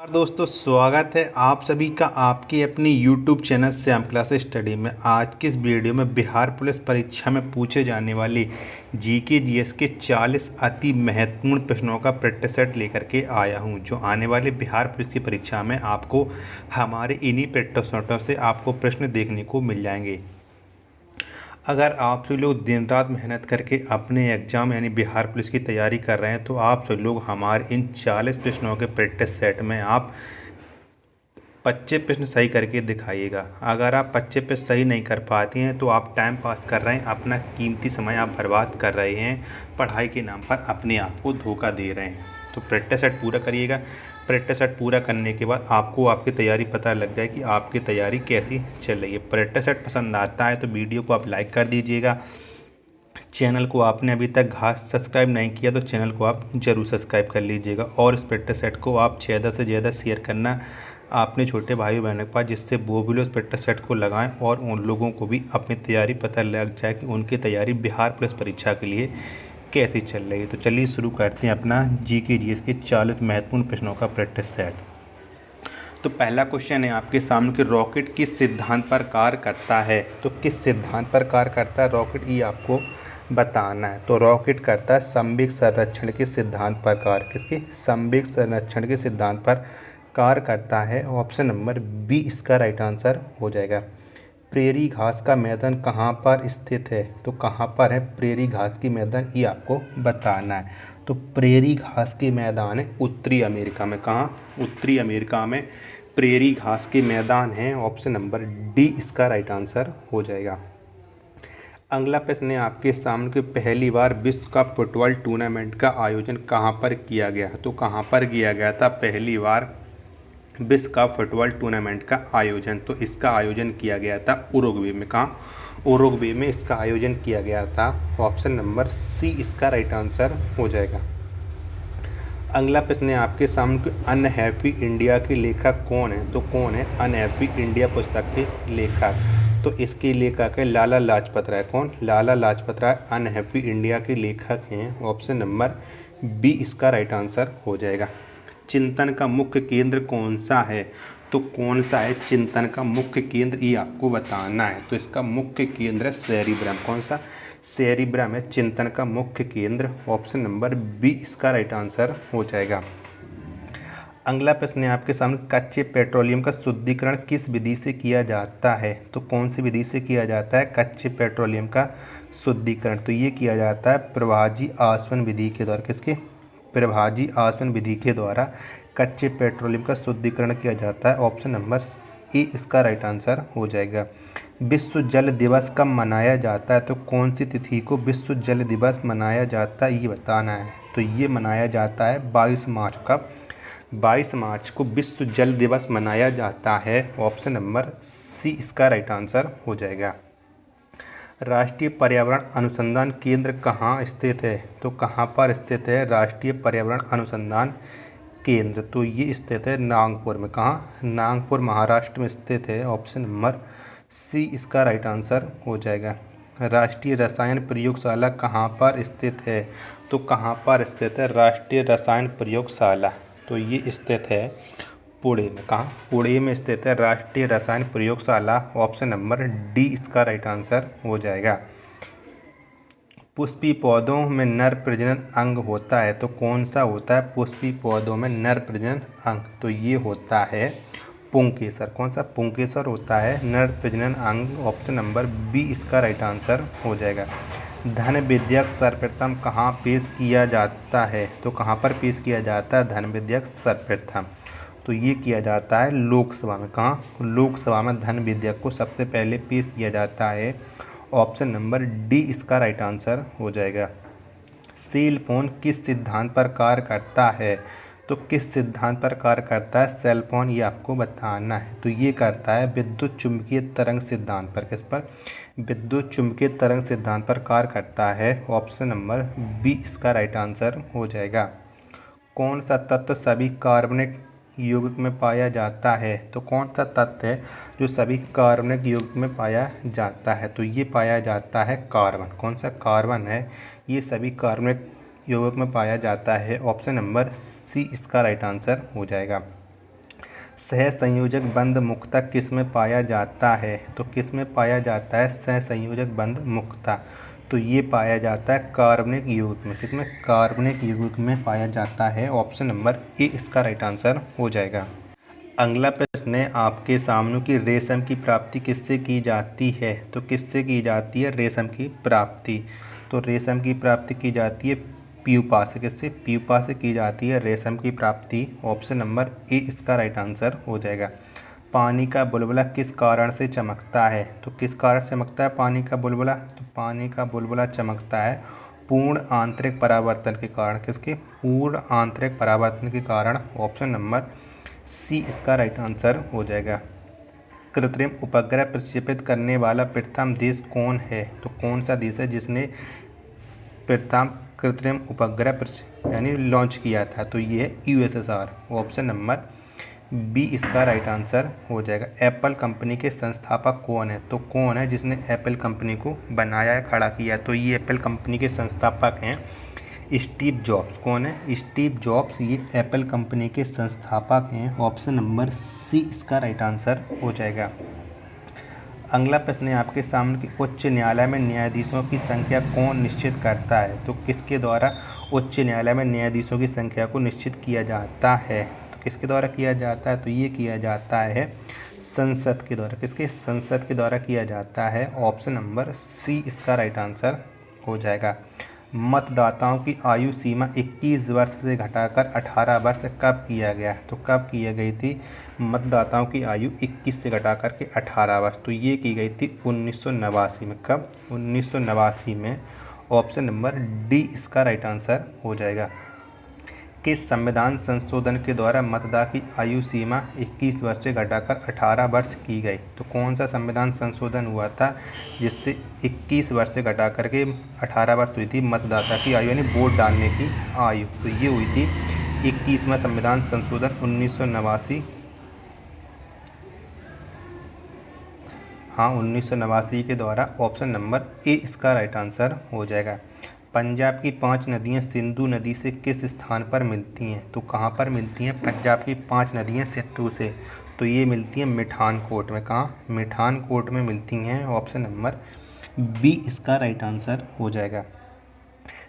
और दोस्तों स्वागत है आप सभी का आपकी अपनी YouTube channel Shyam class study में। आज की इस वीडियो में बिहार पुलिस परीक्षा में पूछे जाने वाली जीके जीएस के 40 अति महत्वपूर्ण प्रश्नों का प्रैक्टिस सेट लेकर के आया हूं, जो आने वाले बिहार पुलिस की परीक्षा में आपको हमारे इन्हीं प्रैक्टिस सेटों से आपको प्रश्न देखने को मिल जाएंगे। अगर आप सभी लोग दिन रात मेहनत करके अपने एग्ज़ाम यानी बिहार पुलिस की तैयारी कर रहे हैं तो आप सभी लोग हमारे इन 40 प्रश्नों के प्रैक्टिस सेट में आप 25 प्रश्न सही करके दिखाइएगा। अगर आप 25 प्रश्न सही नहीं कर पाती हैं तो आप टाइम पास कर रहे हैं, अपना कीमती समय आप बर्बाद कर रहे हैं, पढ़ाई के नाम पर अपने आप को धोखा दे रहे हैं। तो प्रैक्टिस सेट पूरा करिएगा। प्रैक्टिस सेट पूरा करने के बाद आपको आपकी तैयारी पता लग जाए कि आपकी तैयारी कैसी चल रही है। प्रैक्टिस सेट पसंद आता है तो वीडियो को आप लाइक कर दीजिएगा। चैनल को आपने अभी तक सब्सक्राइब नहीं किया तो चैनल को आप ज़रूर सब्सक्राइब कर लीजिएगा। और इस प्रैक्टिस सेट को आप ज़्यादा से ज़्यादा शेयर करना अपने छोटे भाई बहनों के पास, जिससे वो भी लोग इस प्रैक्टिस सेट को लगाएं और उन लोगों को भी अपनी तैयारी पता लग जाए कि उनकी तैयारी बिहार पुलिस परीक्षा के लिए कैसी चल रही है। तो चलिए शुरू करते हैं अपना जीके जीएस के 40 महत्वपूर्ण प्रश्नों का प्रैक्टिस सेट। तो पहला क्वेश्चन है आपके सामने कि रॉकेट किस सिद्धांत पर कार्य करता है। तो किस सिद्धांत पर कार्य करता है रॉकेट, ये आपको बताना है। तो रॉकेट करता है संवेग संरक्षण के सिद्धांत पर कार्य। किसके? संवेग संरक्षण के सिद्धांत पर कार्य करता है। ऑप्शन नंबर बी इसका राइट आंसर हो जाएगा। प्रेरी घास का मैदान कहाँ पर स्थित है। तो कहाँ पर है प्रेरी घास की मैदान, ये आपको बताना है। तो प्रेरी घास के मैदान है उत्तरी अमेरिका में। कहाँ? उत्तरी अमेरिका में प्रेरी घास के मैदान हैं। ऑप्शन नंबर डी इसका राइट आंसर हो जाएगा। अगला प्रश्न है आपके सामने कि पहली बार विश्व कप फुटबॉल टूर्नामेंट का आयोजन कहाँ पर किया गया। तो कहाँ पर किया गया था पहली बार विश्व कप फुटबॉल टूर्नामेंट का आयोजन? तो इसका आयोजन किया गया था उरुग्वे में। कहाँ? उरुग्वे में इसका आयोजन किया गया था। ऑप्शन नंबर सी इसका राइट आंसर हो जाएगा। अगला प्रश्न है आपके सामने अनहैप्पी इंडिया के लेखक कौन है। तो कौन है अनहैप्पी इंडिया पुस्तक के लेखक? तो इसके लेखक है लाला लाजपत राय। कौन? लाला लाजपत राय अनहैप्पी इंडिया के लेखक हैं। ऑप्शन नंबर बी इसका राइट आंसर हो जाएगा। चिंतन का मुख्य केंद्र कौन सा है। तो कौन सा है चिंतन का मुख्य केंद्र, ये आपको बताना है। तो इसका मुख्य केंद्र है सेरिब्रम। कौन सा? सेरिब्रम है चिंतन का मुख्य केंद्र। ऑप्शन नंबर बी इसका राइट आंसर हो जाएगा। अगला प्रश्न है आपके सामने कच्चे पेट्रोलियम का शुद्धिकरण किस विधि से किया जाता है। तो कौन सी विधि से किया जाता है कच्चे पेट्रोलियम का शुद्धिकरण? तो ये किया जाता है प्रभाजी आसवन विधि के द्वारा। किसके? प्रभाजी आसवन विधि के द्वारा कच्चे पेट्रोलियम का शुद्धिकरण किया जाता है। ऑप्शन नंबर ए इसका राइट आंसर हो जाएगा। विश्व जल दिवस कब मनाया जाता है। तो कौन सी तिथि को विश्व जल दिवस मनाया जाता है, ये बताना है। तो ये मनाया जाता है 22 मार्च। कब? 22 मार्च को विश्व जल दिवस मनाया जाता है। ऑप्शन नंबर सी इसका राइट आंसर हो जाएगा। राष्ट्रीय पर्यावरण अनुसंधान केंद्र कहाँ स्थित है। तो कहाँ पर स्थित है राष्ट्रीय पर्यावरण अनुसंधान केंद्र? तो ये स्थित है नागपुर में। कहाँ? नागपुर महाराष्ट्र में स्थित है। ऑप्शन नंबर सी इसका राइट आंसर हो जाएगा। राष्ट्रीय रसायन प्रयोगशाला कहाँ पर स्थित है। तो कहाँ पर स्थित है राष्ट्रीय रसायन प्रयोगशाला? तो ये स्थित है पुणे में। कहाँ? पुणे में स्थित है राष्ट्रीय रसायन प्रयोगशाला। ऑप्शन नंबर डी इसका राइट आंसर हो जाएगा। पुष्पी पौधों में नर प्रजनन अंग होता है। तो कौन सा होता है पुष्पी पौधों में नर प्रजनन अंग? तो ये होता है पुंकेसर। कौन सा? पुंकेसर होता है नर प्रजनन अंग। ऑप्शन नंबर बी इसका राइट आंसर हो जाएगा। धन विधेयक सर्वप्रथम कहाँ पेश किया जाता है। तो कहाँ पर पेश किया जाता है धन विधेयक सर्वप्रथम? तो ये किया जाता है लोकसभा में। कहाँ? लोकसभा में धन विधेयक को सबसे पहले पेश किया जाता है। ऑप्शन नंबर डी इसका राइट आंसर हो जाएगा। सेल फोन किस सिद्धांत पर कार्य करता है। तो किस सिद्धांत पर कार्य करता है सेल फोन, ये आपको बताना है। तो ये करता है विद्युत चुम्बकीय तरंग सिद्धांत पर। किस पर? विद्युत चुम्बकीय तरंग सिद्धांत पर कार्य करता है। ऑप्शन नंबर बी इसका राइट आंसर हो जाएगा। कौन सा तत्व सभी कार्बनिक यौगिक में पाया जाता है। तो कौन सा तत्व है जो सभी कार्बनिक यौगिक में पाया जाता है। तो ये पाया जाता है कार्बन। कौन सा? कार्बन है, ये सभी कार्बनिक यौगिक में पाया जाता है। ऑप्शन नंबर सी इसका राइट आंसर हो जाएगा। सहसंयोजक बंध मुक्ता किस में पाया जाता है? तो किस में पाया जाता है सहसंयोजक बंध मुक्ता? तो ये पाया जाता है कार्बनिक यौगिक में। किसमें? कार्बनिक यौगिक में पाया जाता है। ऑप्शन नंबर ए इसका राइट आंसर हो जाएगा। अगला प्रश्न है आपके सामने कि रेशम की प्राप्ति किससे की जाती है? तो किससे की जाती है रेशम की प्राप्ति? तो रेशम की प्राप्ति की जाती है प्यूपा से। किससे? प्यूपा से की जाती है रेशम की प्राप्ति। ऑप्शन नंबर ए इसका राइट आंसर हो जाएगा। पानी का बुलबुला किस कारण से चमकता है? तो किस कारण चमकता है पानी का बुलबुला? तो पानी का बुलबुला चमकता है पूर्ण आंतरिक परावर्तन के कारण। किसके? पूर्ण आंतरिक परावर्तन के कारण। ऑप्शन नंबर सी इसका राइट आंसर हो जाएगा। कृत्रिम उपग्रह प्रक्षेपित करने वाला प्रथम देश कौन है? तो कौन सा देश है जिसने प्रथम कृत्रिम उपग्रह यानी लॉन्च किया था? तो ये है यूएसएसआर। ऑप्शन नंबर बी इसका राइट आंसर हो जाएगा। एप्पल कंपनी के संस्थापक कौन है? तो कौन है जिसने एप्पल कंपनी को बनाया है, खड़ा किया? तो ये एप्पल कंपनी के संस्थापक हैं स्टीव जॉब्स। कौन है? स्टीव जॉब्स ये एप्पल कंपनी के संस्थापक हैं। ऑप्शन नंबर सी इसका राइट आंसर हो जाएगा। अगला प्रश्न है आपके सामने कि उच्च न्यायालय में न्यायाधीशों की संख्या कौन निश्चित करता है? तो किसके द्वारा उच्च न्यायालय में न्यायाधीशों की संख्या को निश्चित किया जाता है? तो किसके द्वारा किया जाता है? तो ये किया जाता है संसद के द्वारा। किसके? संसद के द्वारा किया जाता है। ऑप्शन नंबर सी इसका राइट आंसर हो जाएगा। मतदाताओं की आयु सीमा 21 वर्ष से घटाकर 18 वर्ष कब किया गया? तो कब किया गई थी मतदाताओं की आयु 21 से घटाकर के 18 वर्ष? तो ये की गई थी 1989 में। कब? 1989 में। ऑप्शन नंबर डी इसका राइट आंसर हो जाएगा। किस संविधान संशोधन के द्वारा मतदाता की आयु सीमा 21 वर्ष से घटाकर 18 वर्ष की गई? तो कौन सा संविधान संशोधन हुआ था जिससे 21 वर्ष से घटाकर के 18 वर्ष हुई थी मतदाता की आयु यानी वोट डालने की आयु? तो ये हुई थी 21वां संविधान संशोधन 1989। हाँ, 1989 के द्वारा। ऑप्शन नंबर ए इसका राइट आंसर हो जाएगा। पंजाब की 5 नदियाँ सिंधु नदी से किस स्थान पर मिलती हैं? तो कहाँ पर मिलती हैं पंजाब की 5 नदियाँ सिंधु से? तो ये मिलती हैं मिठानकोट में। कहाँ? मिठानकोट में मिलती हैं। ऑप्शन नंबर बी इसका राइट आंसर हो जाएगा।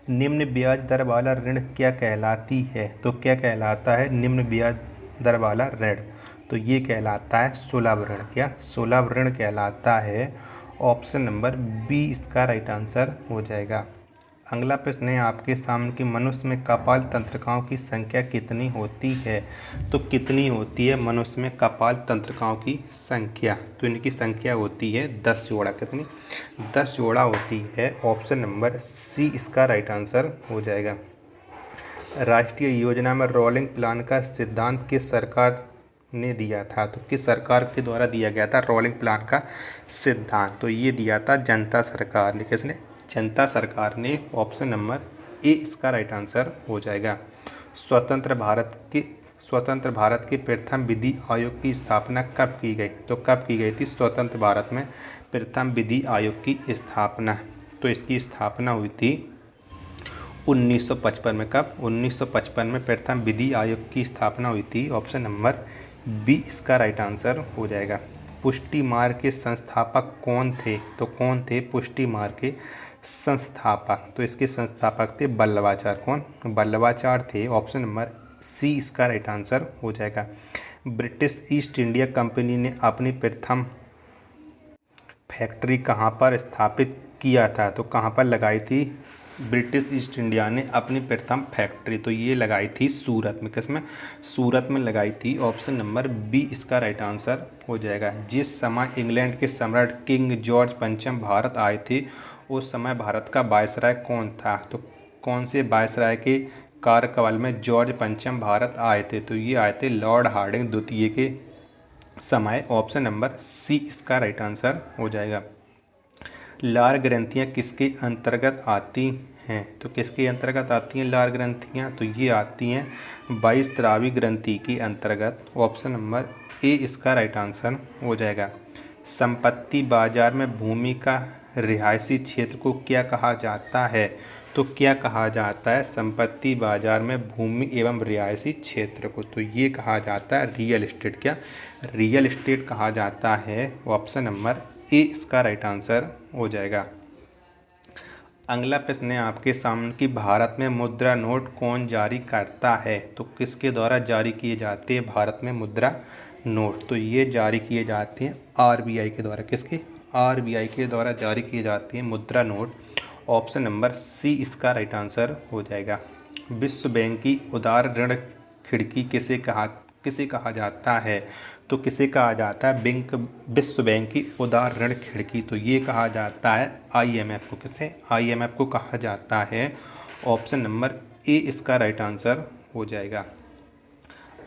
निम्न ब्याज दर वाला ऋण क्या कहलाती है? तो क्या कहलाता है निम्न ब्याज दर वाला ऋण? तो ये कहलाता है सुलभ ऋण। क्या? सुलभ ऋण कहलाता है। ऑप्शन नंबर बी इसका राइट आंसर हो जाएगा। अगला प्रश्न है आपके सामने कि मनुष्य में कपाल तंत्रिकाओं की संख्या कितनी होती है? तो कितनी होती है मनुष्य में कपाल तंत्रिकाओं की संख्या? तो इनकी संख्या होती है 10 जोड़ा। कितनी? 10 जोड़ा होती है। ऑप्शन नंबर सी इसका राइट आंसर हो जाएगा। राष्ट्रीय योजना में रोलिंग प्लान का सिद्धांत किस सरकार ने दिया था? तो किस सरकार के द्वारा दिया गया था रोलिंग प्लान का सिद्धांत? तो ये दिया था जनता सरकार ने। किसने? जनता सरकार ने। ऑप्शन नंबर ए इसका राइट आंसर हो जाएगा। स्वतंत्र भारत के प्रथम विधि आयोग की स्थापना कब की गई? तो कब की गई थी स्वतंत्र भारत में प्रथम विधि आयोग की स्थापना? तो इसकी स्थापना हुई थी 1955 में। कब? 1955 में प्रथम विधि आयोग की स्थापना हुई थी। ऑप्शन नंबर बी इसका राइट आंसर हो जाएगा। पुष्टि मार्ग के संस्थापक कौन थे? तो कौन थे पुष्टि मार्ग के संस्थापक? तो इसके संस्थापक थे वल्लभाचार्य। कौन? वल्लभाचार्य थे। ऑप्शन नंबर सी इसका राइट आंसर हो जाएगा। ब्रिटिश ईस्ट इंडिया कंपनी ने अपनी प्रथम फैक्ट्री कहाँ पर स्थापित किया था? तो कहाँ पर लगाई थी ब्रिटिश ईस्ट इंडिया ने अपनी प्रथम फैक्ट्री? तो ये लगाई थी सूरत में। किसमें? सूरत में लगाई थी। ऑप्शन नंबर बी इसका राइट आंसर हो जाएगा। जिस समय इंग्लैंड के सम्राट किंग जॉर्ज पंचम भारत आए थे उस समय भारत का वायसराय कौन था? तो कौन से वायसराय के कार्यकाल में जॉर्ज पंचम भारत आए थे? तो ये आए थे लॉर्ड हार्डिंग द्वितीय के समय। ऑप्शन नंबर सी इसका राइट आंसर हो जाएगा। लार ग्रंथियाँ किसके अंतर्गत आती हैं? तो किसके अंतर्गत आती हैं लार ग्रंथियाँ? तो ये आती हैं बहिस्रावी ग्रंथि के अंतर्गत। ऑप्शन नंबर ए इसका राइट आंसर हो जाएगा। संपत्ति बाजार में भूमि का रिहायशी क्षेत्र को क्या कहा जाता है? तो क्या कहा जाता है संपत्ति बाजार में भूमि एवं रिहायशी क्षेत्र को? तो ये कहा जाता है रियल एस्टेट। क्या रियल एस्टेट कहा जाता है? ऑप्शन नंबर ए इसका राइट आंसर हो जाएगा। अगला प्रश्न है आपके सामने कि भारत में मुद्रा नोट कौन जारी करता है? तो किसके द्वारा जारी किए जाते हैं भारत में मुद्रा नोट? तो ये जारी किए जाते हैं आरबीआई के द्वारा। किसके? आरबीआई के द्वारा जारी किए जाते हैं मुद्रा नोट। ऑप्शन नंबर सी इसका राइट आंसर हो जाएगा। विश्व बैंक की उदार ऋण खिड़की किसे कहा जाता है? तो किसे कहा जाता है विश्व बैंक की उदार ऋण खिड़की? तो ये कहा जाता है आईएमएफ को। किसे? आईएमएफ को कहा जाता है। ऑप्शन नंबर ए इसका राइट आंसर हो जाएगा।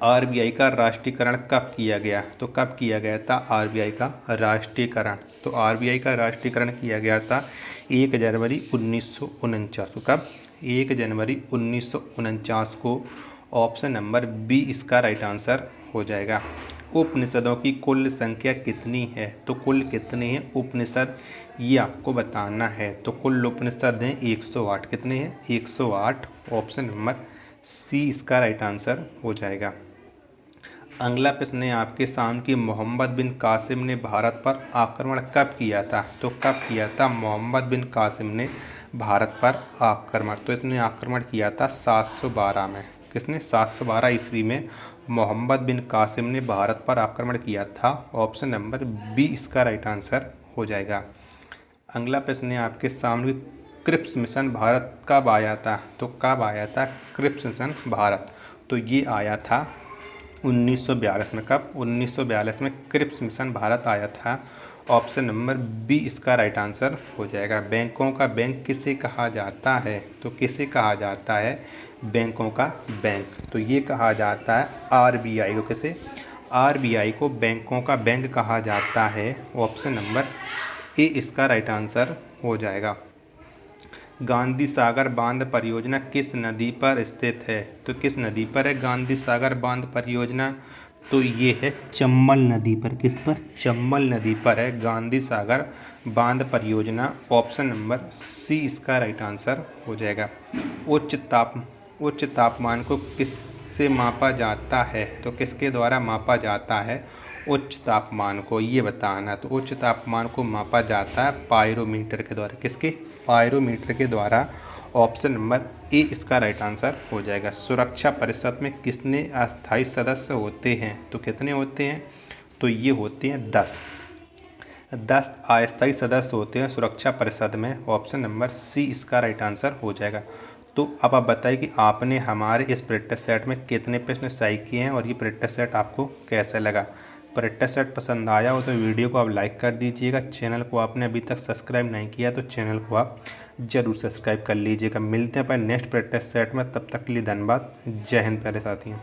आरबीआई का राष्ट्रीयकरण कब किया गया? तो कब किया गया था आरबीआई का राष्ट्रीयकरण? तो आरबीआई का राष्ट्रीयकरण किया गया था 1 जनवरी 1949 को। कब? 1 जनवरी 1949 को। ऑप्शन नंबर बी इसका राइट आंसर हो जाएगा। उपनिषदों की कुल संख्या कितनी है? तो कुल कितने हैं उपनिषद ये आपको बताना है। तो कुल उपनिषद हैं 108। कितने हैं? 108। ऑप्शन नंबर सी इसका राइट आंसर हो जाएगा। अगला प्रश्न है आपके सामने कि मोहम्मद बिन कासिम ने भारत पर आक्रमण कब किया था? तो कब किया था मोहम्मद बिन कासिम ने भारत पर आक्रमण? तो इसने आक्रमण किया था 712 में। किसने? 712 ईस्वी में मोहम्मद बिन कासिम ने भारत पर आक्रमण किया था। ऑप्शन नंबर बी इसका राइट आंसर हो जाएगा। अगला प्रश्न है आपके सामने क्रिप्स मिशन भारत कब आया था? तो कब आया था क्रिप्स मिशन भारत? तो ये आया था 1942 में। कब? 1942 में क्रिप्स मिशन भारत आया था। ऑप्शन नंबर बी इसका राइट आंसर हो जाएगा। बैंकों का बैंक किसे कहा जाता है? तो किसे कहा जाता है बैंकों का बैंक? तो ये कहा जाता है आरबीआई को। किसे? आरबीआई को बैंकों का बैंक कहा जाता है। ऑप्शन नंबर ए इसका राइट आंसर हो जाएगा। गांधी सागर बांध परियोजना किस नदी पर स्थित है? तो किस नदी पर है गांधी सागर बांध परियोजना? तो ये है चंबल नदी पर। किस पर? चंबल नदी पर है गांधी सागर बांध परियोजना। ऑप्शन नंबर सी इसका राइट आंसर हो जाएगा। उच्च तापमान को किससे मापा जाता है? तो किसके द्वारा मापा जाता है उच्च तापमान को? ये बताना। तो उच्च तापमान को मापा जाता है पायरोमीटर के द्वारा। किसके? पायरोमीटर के द्वारा। ऑप्शन नंबर ए इसका राइट आंसर हो जाएगा। सुरक्षा परिषद में कितने अस्थायी सदस्य होते हैं? तो कितने होते हैं? तो ये होते हैं 10 अस्थायी सदस्य होते हैं सुरक्षा परिषद में। ऑप्शन नंबर सी इसका राइट आंसर हो जाएगा। तो अब आप बताइए कि आपने हमारे इस प्रैक्टिस सेट में कितने प्रश्न सही किए हैं और ये प्रैक्टिस सेट आपको कैसा लगा? प्रैक्टिस सेट पसंद आया हो तो वीडियो को आप लाइक कर दीजिएगा। चैनल को आपने अभी तक सब्सक्राइब नहीं किया तो चैनल को आप ज़रूर सब्सक्राइब कर लीजिएगा। मिलते हैं अपने नेक्स्ट प्रैक्टिस सेट में, तब तक के लिए धन्यवाद। जय हिंद प्यारे साथियों।